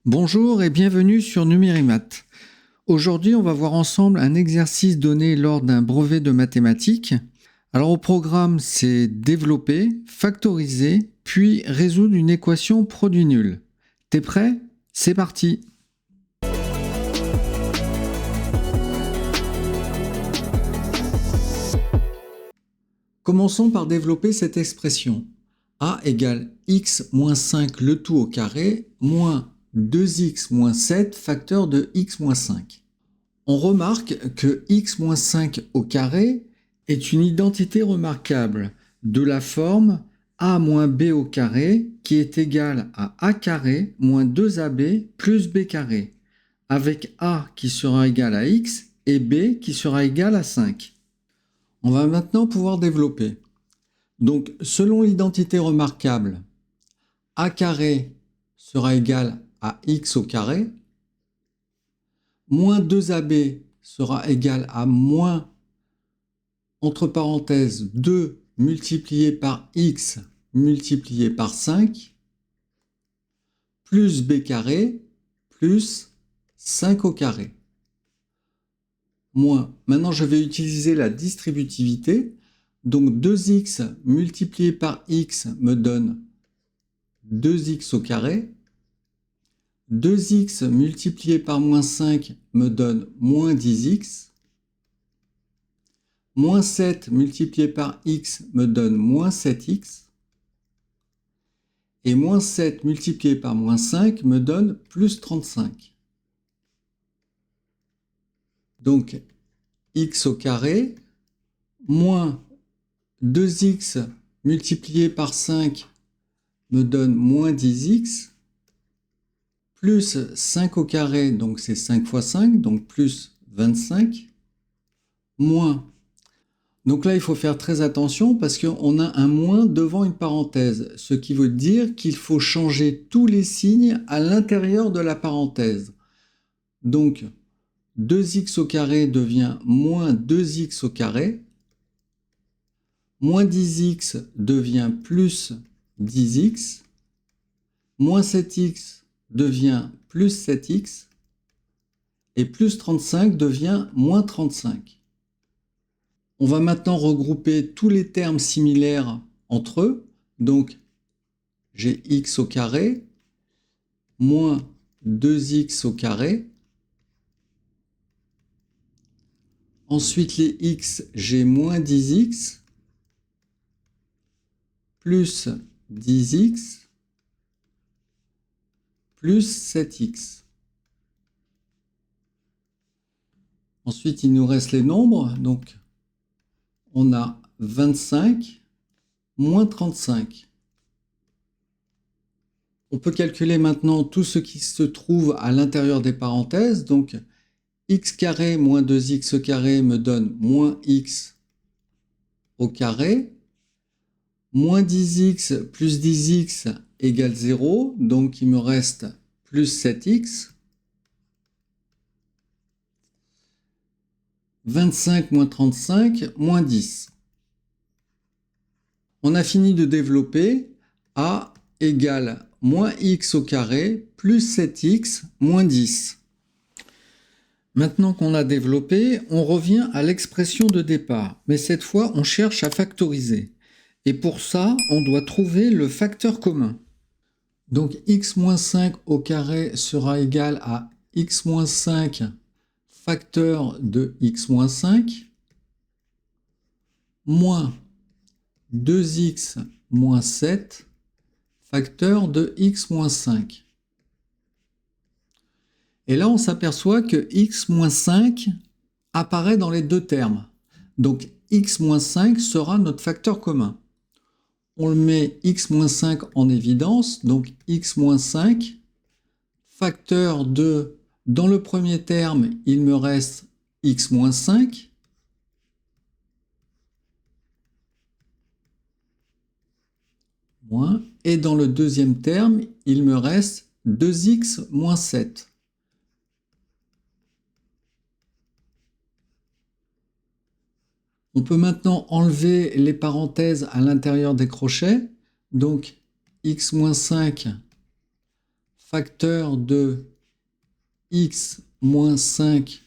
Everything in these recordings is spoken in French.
Bonjour et bienvenue sur Numérimat. Aujourd'hui, on va voir ensemble un exercice donné lors d'un brevet de mathématiques. Alors au programme, c'est développer, factoriser, puis résoudre une équation produit nul. T'es prêt? C'est parti! Commençons par développer cette expression. A égale x moins 5 le tout au carré moins 2x moins 7 facteur de x moins 5. On remarque que x moins 5 au carré est une identité remarquable de la forme a moins b au carré qui est égal à a carré moins 2ab plus b carré, avec a qui sera égal à x et b qui sera égal à 5. On va maintenant pouvoir développer. Donc, selon l'identité remarquable, a carré sera égal à x au carré, moins 2ab sera égal à moins, entre parenthèses, 2 multiplié par x multiplié par 5, plus b carré, plus 5 au carré. Moins, maintenant je vais utiliser la distributivité, donc 2x multiplié par x me donne 2x au carré, 2x multiplié par moins 5 me donne moins 10x, moins 7 multiplié par x me donne moins 7x, et moins 7 multiplié par moins 5 me donne plus 35. Donc x au carré moins 2x multiplié par 5 me donne moins 10x, plus 5 au carré, donc c'est 5 fois 5, donc plus 25, moins. Donc là, il faut faire très attention parce qu'on a un moins devant une parenthèse, ce qui veut dire qu'il faut changer tous les signes à l'intérieur de la parenthèse. Donc, 2x au carré devient moins 2x au carré, moins 10x devient plus 10x, moins 7x devient plus 7x, et plus 35 devient moins 35. On va maintenant regrouper tous les termes similaires entre eux. Donc, j'ai x au carré moins 2x au carré. Ensuite, les x, j'ai moins 10x plus 10x plus 7x. Ensuite, il nous reste les nombres. Donc, on a 25 moins 35. On peut calculer maintenant tout ce qui se trouve à l'intérieur des parenthèses. Donc, x carré moins 2x carré me donne moins x au carré. Moins 10x plus 10x égale 0. Donc, il me reste plus 7x. 25 moins 35 moins 10. On a fini de développer a égale moins x au carré plus 7x moins 10. Maintenant qu'on a développé, on revient à l'expression de départ, mais cette fois on cherche à factoriser. Et pour ça, on doit trouver le facteur commun. Donc x moins 5 au carré sera égal à x moins 5 facteur de x moins 5 moins 2x moins 7 facteur de x moins 5. Et là, on s'aperçoit que x moins 5 apparaît dans les deux termes. Donc, x moins 5 sera notre facteur commun. On le met x moins 5 en évidence. Donc, x moins 5 facteur de... Dans le premier terme, il me reste x moins 5. Moins. Et dans le deuxième terme, il me reste 2x moins 7. On peut maintenant enlever les parenthèses à l'intérieur des crochets. Donc, x moins 5 facteur de x moins 5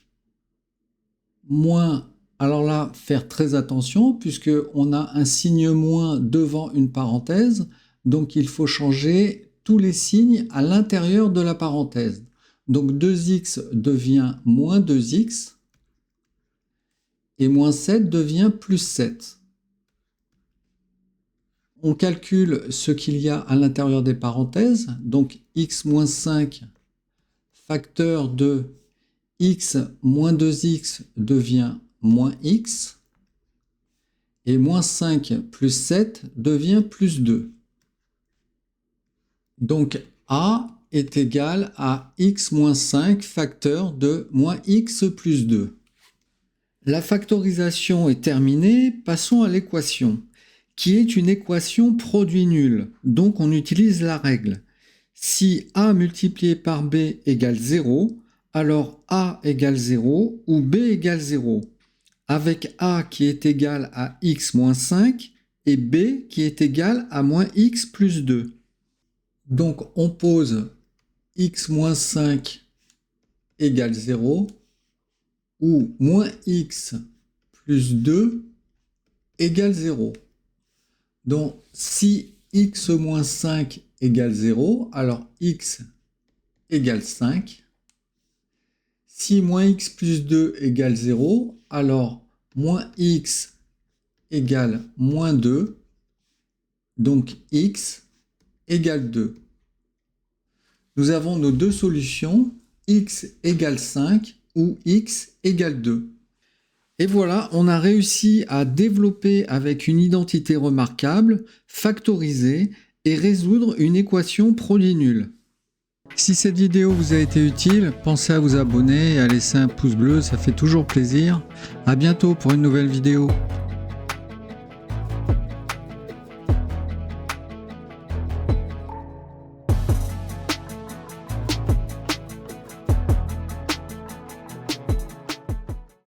moins... Alors là, faire très attention puisqu'on a un signe moins devant une parenthèse. Donc il faut changer tous les signes à l'intérieur de la parenthèse. Donc 2x devient moins 2x et moins 7 devient plus 7. On calcule ce qu'il y a à l'intérieur des parenthèses. Donc x moins 5 facteur de x moins 2x devient moins x, et moins 5 plus 7 devient plus 2. Donc A est égal à x moins 5 facteur de moins x plus 2. La factorisation est terminée, passons à l'équation, qui est une équation produit nul, donc on utilise la règle. Si A multiplié par B égale 0, alors A égale 0 ou B égale 0. Avec A qui est égal à x moins 5 et B qui est égal à moins x plus 2. Donc on pose x moins 5 égale 0 ou moins x plus 2 égale 0. Donc si x moins 5 égale 0, alors x égale 5. Si moins x plus 2 égale 0, alors moins x égale moins 2, donc x égale 2. Nous avons nos deux solutions, x égale 5 ou x égale 2. Et voilà, on a réussi à développer avec une identité remarquable, factoriser et résoudre une équation produit nul. Si cette vidéo vous a été utile, pensez à vous abonner et à laisser un pouce bleu, ça fait toujours plaisir. À bientôt pour une nouvelle vidéo.